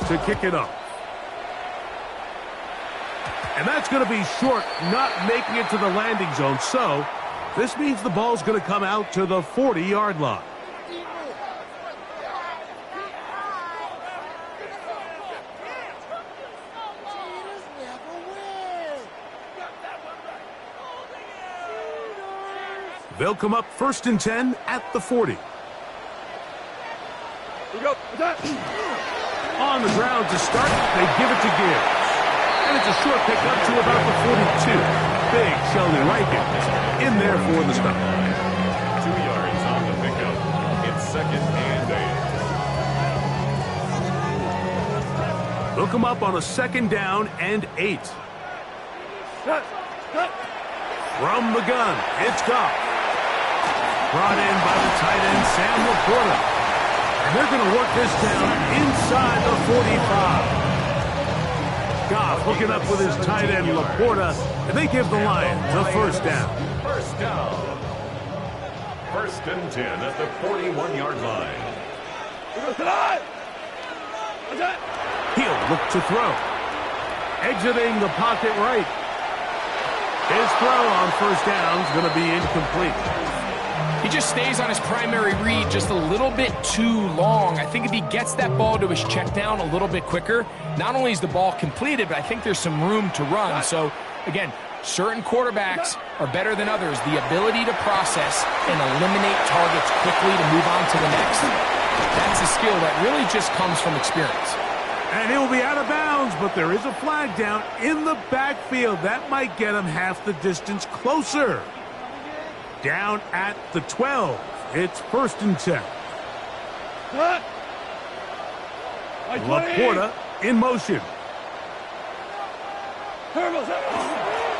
to kick it off. And that's going to be short, not making it to the landing zone. So this means the ball's going to come out to the 40-yard line. They'll come up 1st and 10 at the 40. On the ground to start, they give it to Gibbs. And it's a short pickup to about the 42. Big Sheldon Rankins in there for the stop. 2 yards on the pickup. It's 2nd and 8. They'll come up on a 2nd down and 8. From the gun, it's Goff. Brought in by the tight end, Sam Laporta. And they're going to work this down inside the 45. Goff hooking up with his tight end, Laporta, and they give the Lions a 1st down. 1st down. 1st and 10 at the 41-yard line. He'll look to throw. Exiting the pocket right. His throw on 1st down is going to be incomplete. He just stays on his primary read just a little bit too long. I think if he gets that ball to his check down a little bit quicker, not only is the ball completed, but I think there's some room to run. So, again, certain quarterbacks are better than others. The ability to process and eliminate targets quickly to move on to the next, that's a skill that really just comes from experience. And he'll be out of bounds, but there is a flag down in the backfield. That might get him half the distance closer. Down at the 12. It's 1st and 10. Laporta in motion.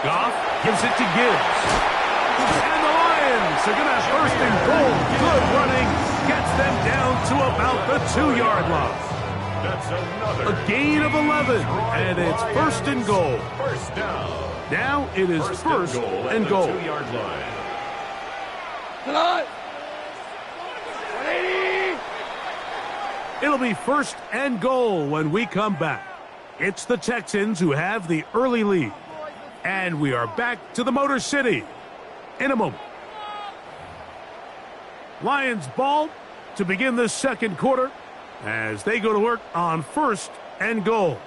Goff gives it to Gibbs. And the Lions are going to have 1st and goal. Good running. Gets them down to about the 2-yard line. That's another A gain of 11. And it's 1st and goal. 1st down. Now it is 1st and goal. 2-yard line. It'll be 1st and goal when we come back. It's the Texans who have the early lead. And we are back to the Motor City in a moment. Lions ball to begin the 2nd quarter as they go to work on 1st and goal.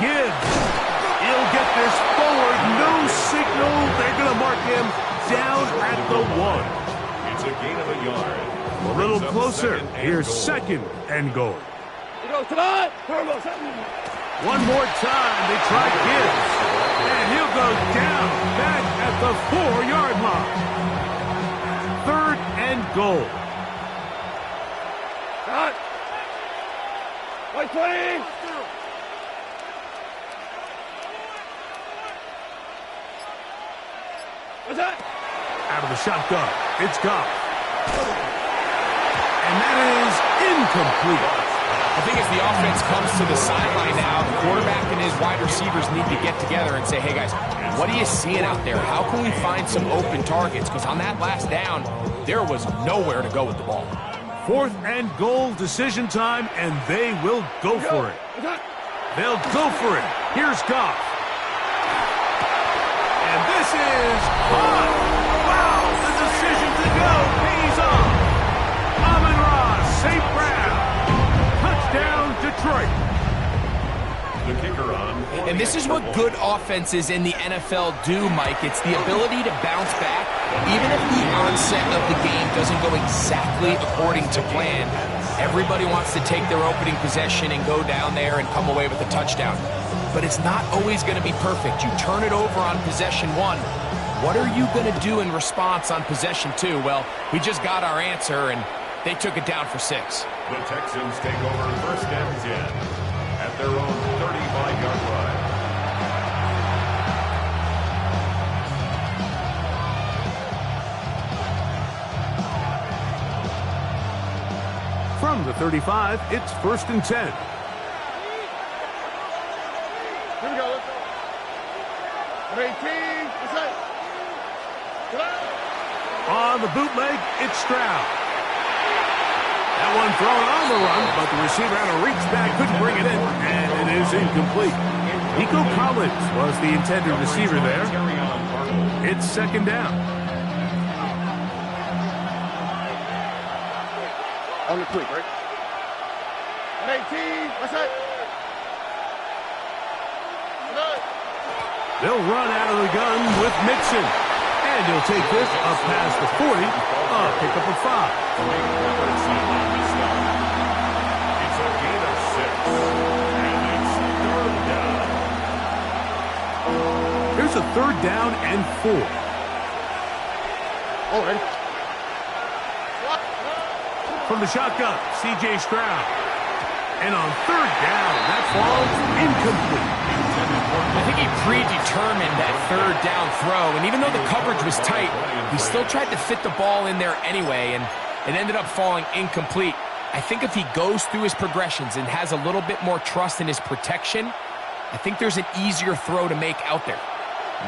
Gibbs, he'll get this forward, no signal. They're going to mark him down at the 1. It's a gain of a yard. A little closer. Here's 2nd and goal. One more time, they try Gibbs. And he'll go down back at the 4-yard line. 3rd and goal. Out of the shotgun, it's Goff. And that is incomplete. I think as the offense comes to the sideline now, the quarterback and his wide receivers need to get together and say, hey guys, what are you seeing out there? How can we find some open targets? Because on that last down, there was nowhere to go with the ball. 4th and goal, decision time, and they will go for it. They'll go for it. Here's Goff. And this is hot. Wow, the decision to go pays off. Amon-Ra St. Brown. Touchdown, Detroit. The kicker on. And this is what good offenses in the NFL do, Mike. It's the ability to bounce back. Even if the onset of the game doesn't go exactly according to plan, everybody wants to take their opening possession and go down there and come away with a touchdown. But it's not always going to be perfect. You turn it over on possession 1. What are you going to do in response on possession 2? Well, we just got our answer, and they took it down for 6. The Texans take over 1st and 10 at their own 35-yard line. From the 35, it's 1st and 10. Here we go. 18. On the bootleg, it's Stroud. That one thrown on the run, but the receiver had to reach back, couldn't bring it in, and it is incomplete. Nico Collins was the intended receiver there. It's second down. On the quick, right? 18, what's that? They'll run out of the gun with Mixon. And he'll take this up past the 40, pick up a 5. It's a gain of 6, and it's third down. Here's a third down and 4. Oh, ready? From the shotgun, C.J. Stroud. And on third down, that falls incomplete. I think he predetermined that third down throw, and even though the coverage was tight, he still tried to fit the ball in there anyway, and it ended up falling incomplete. I think if he goes through his progressions and has a little bit more trust in his protection, I think there's an easier throw to make out there.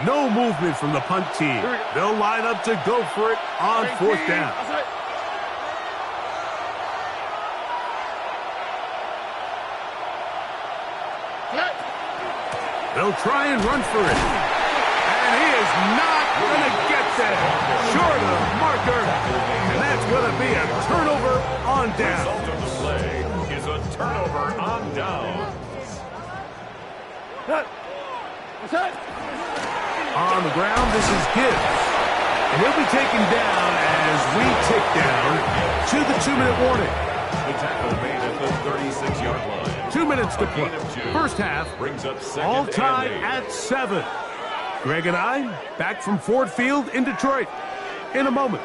No movement from the punt team. They'll line up to go for it on fourth down. They'll try and run for it. And he is not going to get there. Short of marker. And that's going to be a turnover on down. The result of the play is a turnover on down. On the ground, this is Gibbs. And he'll be taken down as we tick down to the 2-minute warning. The tackle made at the 36-yard line. 2 minutes to play. First half, Brings up second all and tied 8. at 7. Greg and I back from Ford Field in Detroit in a moment.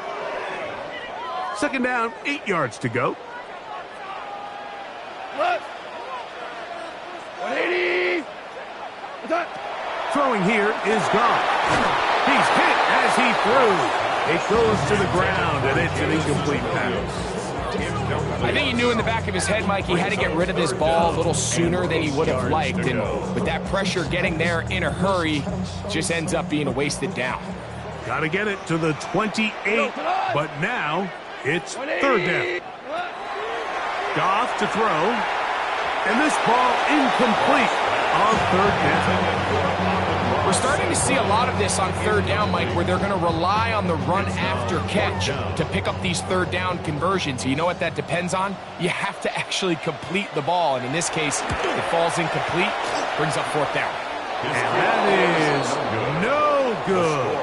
Second down, 8 yards to go. 180. Throwing here is gone. He's hit as he threw. It goes to the ground, and it's an incomplete pass. I think he knew in the back of his head, Mike, he had to get rid of this ball a little sooner than he would have liked. And with that pressure getting there in a hurry, just ends up being a wasted down. Got to get it to the 28, but now it's third down. Goff to throw, and this ball incomplete on third down. We're starting to see a lot of this on third down, Mike, where they're going to rely on the run after catch to pick up these third down conversions. You know what that depends on? You have to actually complete the ball, and in this case, it falls incomplete, brings up fourth down. And that is no good.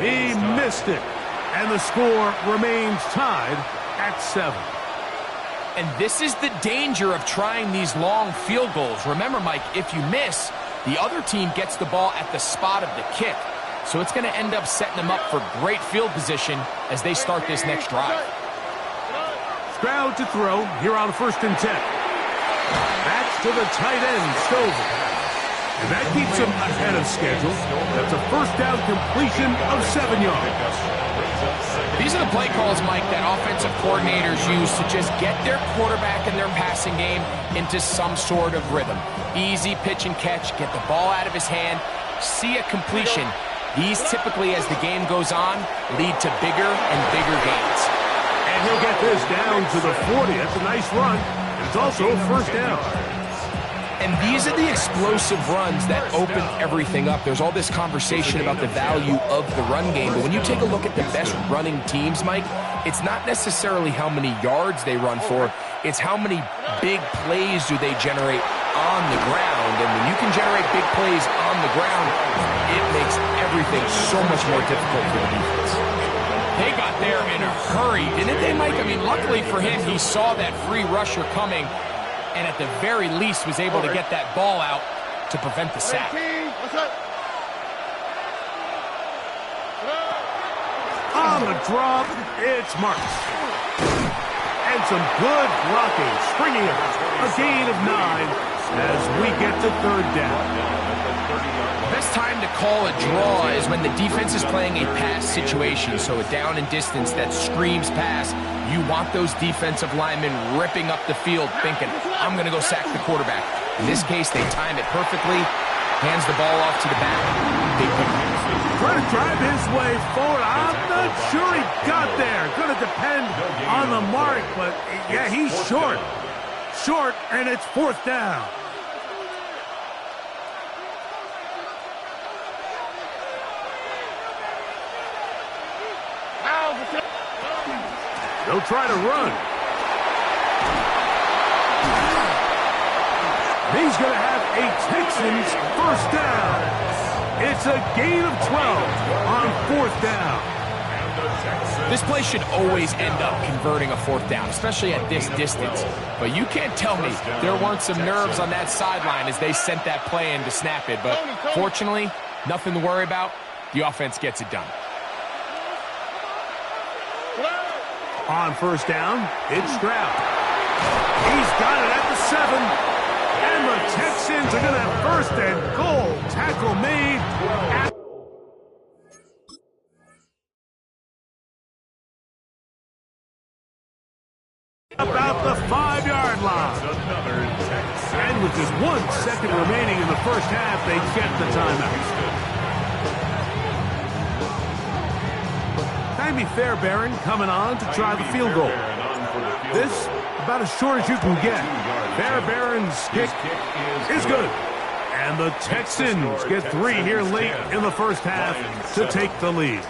He missed it, and the score remains tied at 7. And this is the danger of trying these long field goals. Remember, Mike, if you miss, the other team gets the ball at the spot of the kick. So it's going to end up setting them up for great field position as they start this next drive. Stroud to throw here on 1st and 10. That's to the tight end, Stover. And that keeps him ahead of schedule. That's a first down completion of 7 yards. These are the play calls, Mike, that offensive coordinators use to just get their quarterback and their passing game into some sort of rhythm. Easy pitch and catch, get the ball out of his hand, see a completion. These typically, as the game goes on, lead to bigger and bigger gains. And he'll get this down to the 40. That's a nice run. And it's also a first down. And these are the explosive runs that open everything up. There's all this conversation about the value of the run game, but when you take a look at the best running teams, Mike, it's not necessarily how many yards they run for, it's how many big plays do they generate on the ground. And when you can generate big plays on the ground, it makes everything so much more difficult for the defense. They got there in a hurry, didn't they, Mike? I mean, luckily for him, he saw that free rusher coming, and at the very least was able to get that ball out to prevent the sack. On the drop, it's Marks. And some good blocking, stringing it. A gain of 9 as we get to third down. Best time to call a draw is when the defense is playing a pass situation, so a down and distance that screams pass. You want those defensive linemen ripping up the field thinking, I'm going to go sack the quarterback. In this case, they time it perfectly, Hands the ball off to the back. Big pickup. Trying to drive his way forward. I'm not sure he got there. Going to depend on the mark, but yeah, he's short. Short, and it's 4th down. They'll try to run. He's going to have a Texans 1st down. It's a gain of 12 on 4th down. This play should always end up converting a 4th down, especially at this distance. But you can't tell me there weren't some nerves on that sideline as they sent that play in to snap it. But fortunately, nothing to worry about. The offense gets it done. On 1st down, it's Stroud. He's got it at the 7. And the Texans are going to have 1st and goal. Tackle made at about the 5-yard line. And with just 1 second remaining in the 1st half, they get the timeout. Timmy Fairbairn coming on to try the field goal. This about as short as you can get. Fairbairn's kick is good. And the Texans get 3 here late in the 1st half to take the lead.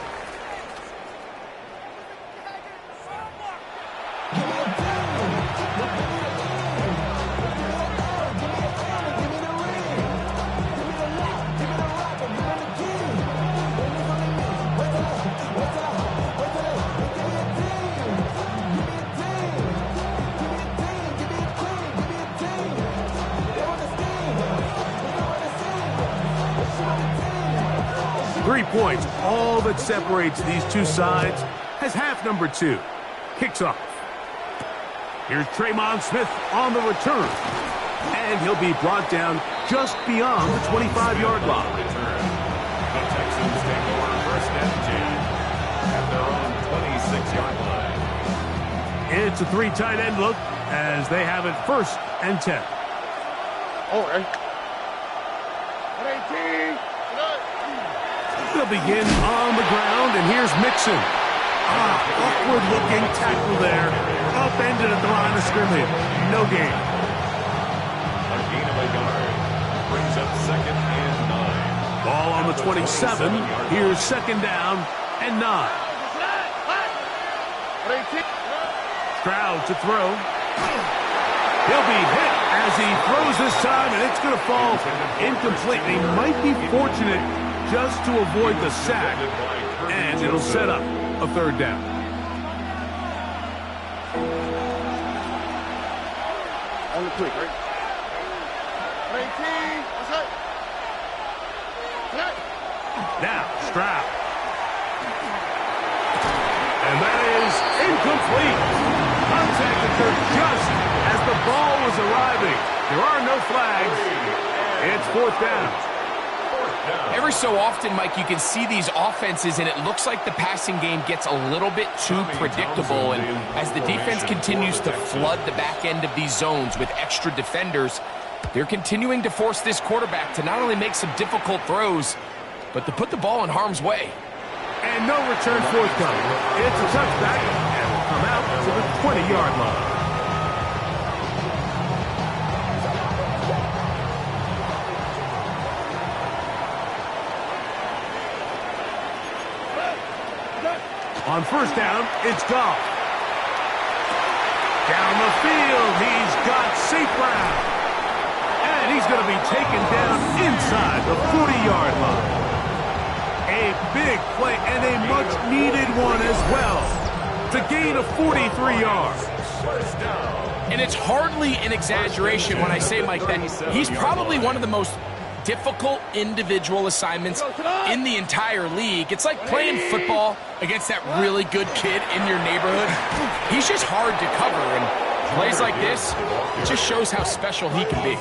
Points, all that separates these two sides, has half number 2. Kicks off. Here's Tremon Smith on the return. And he'll be brought down just beyond the 25-yard line. The Texans take over 1st and 10 at their own 26-yard line. It's a 3 tight end look as they have it 1st and 10. All right. 18. They'll begin on the ground, and here's Mixon. Awkward-looking tackle there. Upended at the line of scrimmage. No gain. A gain of a yard. Brings up 2nd and 9. Ball on the 27. Here's 2nd down and 9. Stroud to throw. He'll be hit as he throws this time, and it's going to fall incomplete. He might be fortunate just to avoid the sack, and it'll set up a 3rd down. On the quick, right? 18. What's up? Now, Stroud. And that is incomplete. Contact occurred just as the ball was arriving. There are no flags. It's 4th down. Every so often, Mike, you can see these offenses, and it looks like the passing game gets a little bit too predictable. And as the defense continues to flood the back end of these zones with extra defenders, they're continuing to force this quarterback to not only make some difficult throws, but to put the ball in harm's way. And no return forthcoming. It's a touchback, and will come out to the 20-yard line. On 1st down, it's Goff. Down the field, he's got St. Brown. And he's going to be taken down inside the 40-yard line. A big play and a much-needed one as well. To gain of 43 yards. And it's hardly an exaggeration when I say, Mike, that he's probably one of the most difficult individual assignments in the entire league. It's like playing football against that really good kid in your neighborhood. He's just hard to cover, and plays like this, it just shows how special he can be.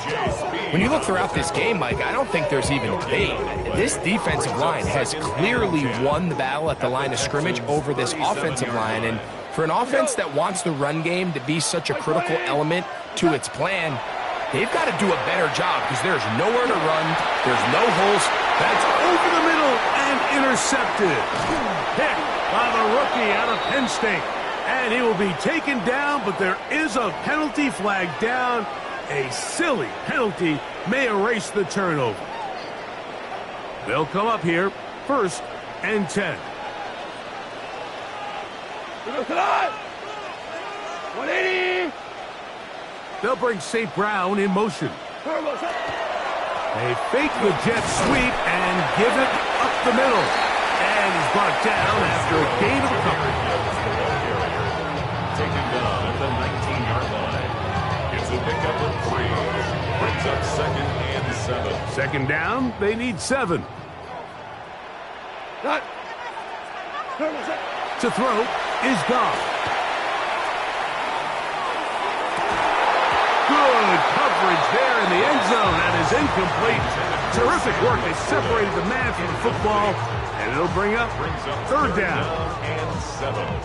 When you look throughout this game, Mike, I don't think there's even a debate. This defensive line has clearly won the battle at the line of scrimmage over this offensive line, and for an offense that wants the run game to be such a critical element to its plan, they've got to do a better job because there's nowhere to run. There's no holes. That's over the middle and intercepted. Picked by the rookie out of Penn State. And he will be taken down, but there is a penalty flag down. A silly penalty may erase the turnover. They'll come up here, 1st and 10. 180. They'll bring St. Brown in motion. They fake the jet sweep and give it up the middle. And he's brought down after a gain of a couple. Taken down at the 19-yard line. It's a pickup of 3. Brings up 2nd and 7. Second down, they need 7. To throw is gone. Good coverage there in the end zone, and is incomplete. Terrific work. They separated the man from the football, and it'll bring up 3rd down.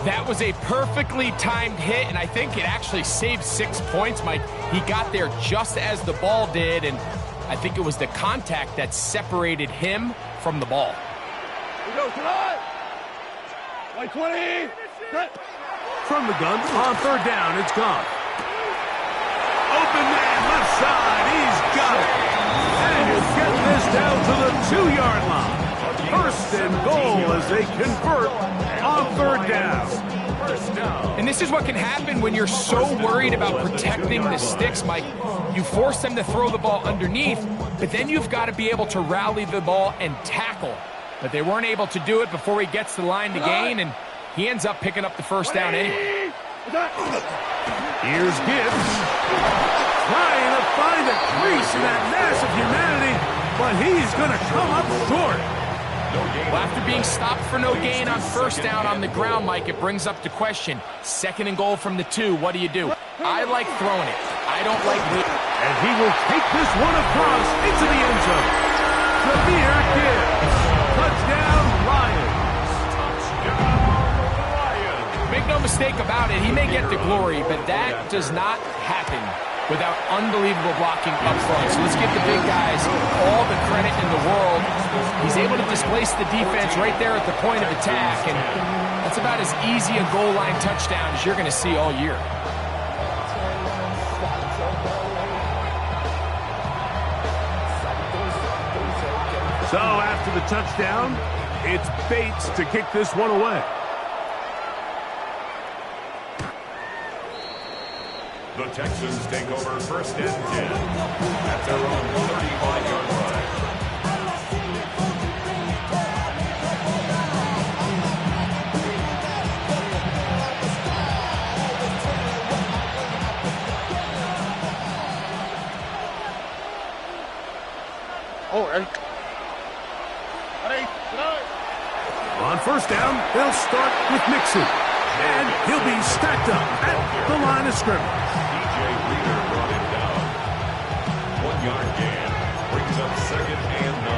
That was a perfectly timed hit, and I think it actually saved 6 points, Mike. He got there just as the ball did, and I think it was the contact that separated him from the ball. Like 20. From the gun, on 3rd down, it's gone. Open man, left side, he's got it. And he'll get this down to the 2-yard line. 1st and goal as they convert on 3rd down. And this is what can happen when you're so worried about protecting the sticks, Mike. You force them to throw the ball underneath, but then you've got to be able to rally the ball and tackle. But they weren't able to do it before he gets to the line to gain, and he ends up picking up the 1st down anyway. Here's Gibbs, trying to find a crease in that mass of humanity, but he's going to come up short. Well, after being stopped for no gain on 1st down on the ground, Mike, it brings up the question. 2nd and goal from the 2, what do you do? I like throwing it. I don't like waiting. And he will take this one across into the end zone. Jameer Gibbs. Touchdown, Lions. Make no mistake about it, he may get the glory, but that does not happen without unbelievable blocking up front. So let's give the big guys all the credit in the world. He's able to displace the defense right there at the point of attack, and that's about as easy a goal line touchdown as you're going to see all year. So after the touchdown, it's Bates to kick this one away. The Texans take over 1st and 10 at their own 35-yard line. On 1st down, they'll start with Mixon. And he'll be stacked up at the line of scrimmage. DJ Reader brought him down. 1-yard gain. Brings up 2nd and 9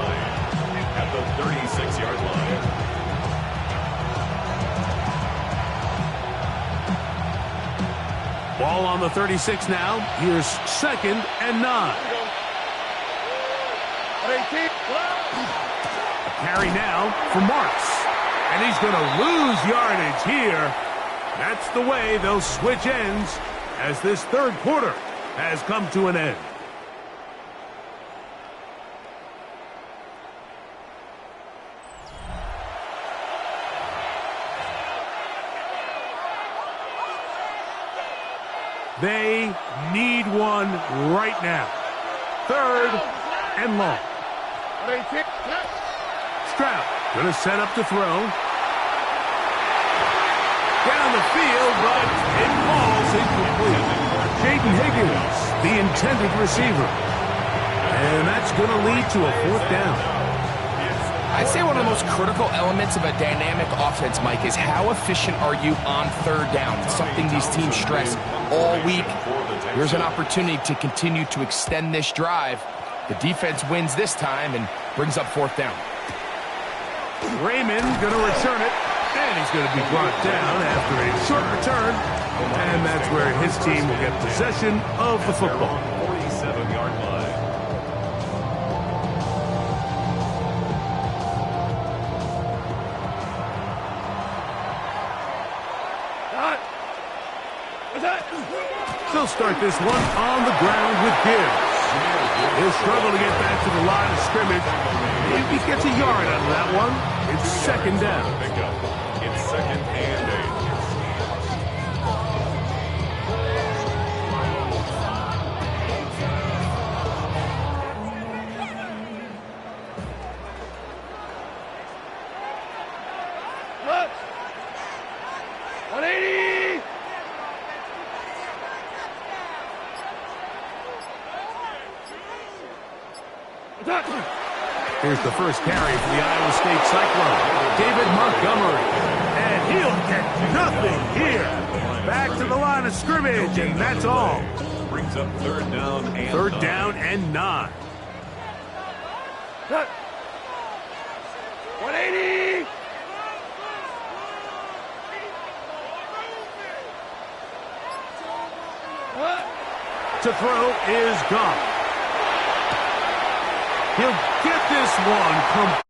at the 36-yard line. Ball on the 36 now. Here's 2nd and 9. Carry now for Marks. And he's going to lose yardage here. That's the way they'll switch ends as this 3rd quarter has come to an end. They need one right now. 3rd and long. Stroud going to set up to throw. Down the field, but it falls incomplete. Jaden Higgins, the intended receiver. And that's going to lead to a 4th down. I'd say one of the most critical elements of a dynamic offense, Mike, is how efficient are you on 3rd down? It's something these teams stress all week. Here's an opportunity to continue to extend this drive. The defense wins this time and brings up 4th down. Raymond going to return it, and he's going to be brought down after a short return, and that's where his team will get possession of the football. 47 They'll start this one on the ground with Gibbs. He'll struggle to get back to the line of scrimmage. If he gets a yard out of that one, it's second down. It's second and 8. Look. 180. Here's the first carry for the Iowa State Cyclone, David Montgomery. And he'll get nothing here. Back to the line of scrimmage, and that's all. Brings up third down and Third 9. down and 9. 180. To throw is gone. He'll get this one